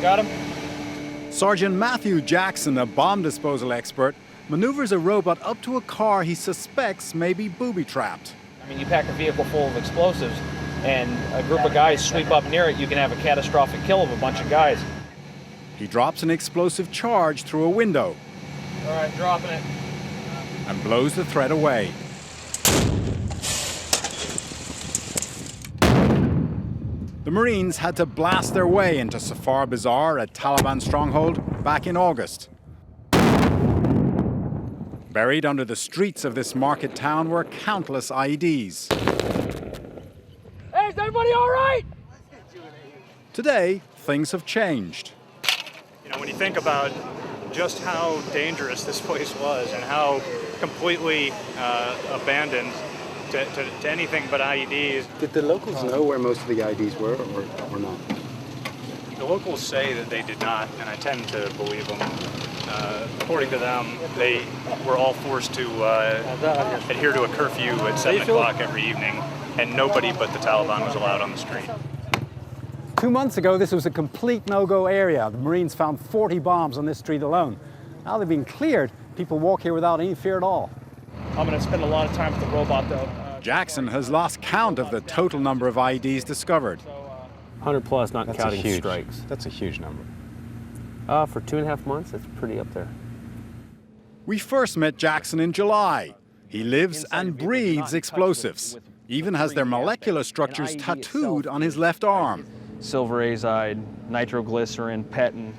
Got him? Sergeant Matthew Jackson, a bomb disposal expert, maneuvers a robot up to a car he suspects may be booby-trapped. I mean, you pack a vehicle full of explosives and a group of guys sweep up near it, you can have a catastrophic kill of a bunch of guys. He drops an explosive charge through a window. All right, dropping it. And blows the threat away. The Marines had to blast their way into Safar Bazaar, a Taliban stronghold, back in August. Buried under the streets of this market town were countless IEDs. Hey, is everybody all right? Today, things have changed. You know, when you think about just how dangerous this place was and how completely abandoned to anything but IEDs. Did the locals know where most of the IEDs were or not? The locals say that they did not, and I tend to believe them. According to them, they were all forced to adhere to a curfew at 7 o'clock every evening, and nobody but the Taliban was allowed on the street. 2 months ago, this was a complete no-go area. The Marines found 40 bombs on this street alone. Now they've been cleared, people walk here without any fear at all. I'm going to spend a lot of time with the robot, though. Jackson has lost count of the total number of IEDs discovered. 100 plus, not counting strikes. That's a huge number. For 2.5 months, it's pretty up there. We first met Jackson in July. He lives and breathes explosives, even has their molecular structures tattooed on his left arm. Silver azide, nitroglycerin, petin.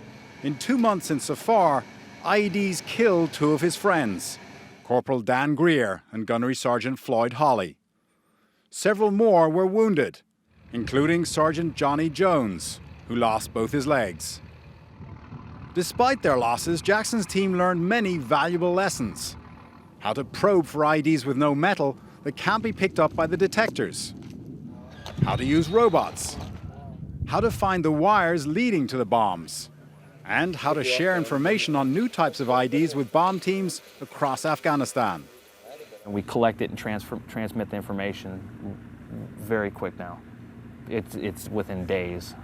In 2 months in Safar, IEDs killed 2 of his friends, Corporal Dan Greer and Gunnery Sergeant Floyd Holly. Several more were wounded, including Sergeant Johnny Jones, who lost both his legs. Despite their losses, Jackson's team learned many valuable lessons. How to probe for IEDs with no metal that can't be picked up by the detectors. How to use robots. How to find the wires leading to the bombs. And how to share information on new types of IEDs with bomb teams across Afghanistan. And we collect it and transmit the information very quick now. It's within days.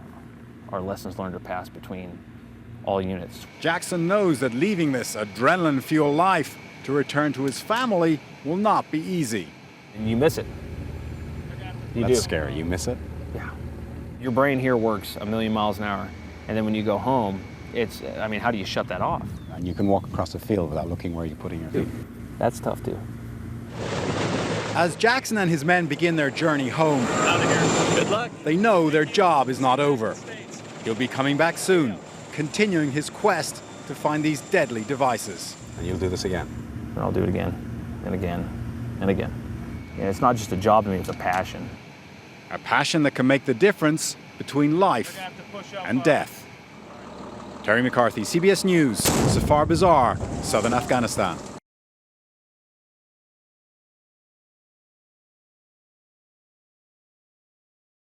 Our lessons learned are passed between all units. Jackson knows that leaving this adrenaline-fueled life to return to his family will not be easy. And you miss it. That's scary. You miss it? Yeah. Your brain here works 1,000,000 miles an hour. And then when you go home, I mean, how do you shut that off? And you can walk across the field without looking where you're putting your feet. That's tough too. As Jackson and his men begin their journey home, Out of here. Good luck. they know their job is not over. He'll be coming back soon, continuing his quest to find these deadly devices. And you'll do this again. And I'll do it again and again and again. And it's not just a job to me, it's a passion. A passion that can make the difference between life and death. Terry McCarthy, CBS News, Safar Bazaar, southern Afghanistan.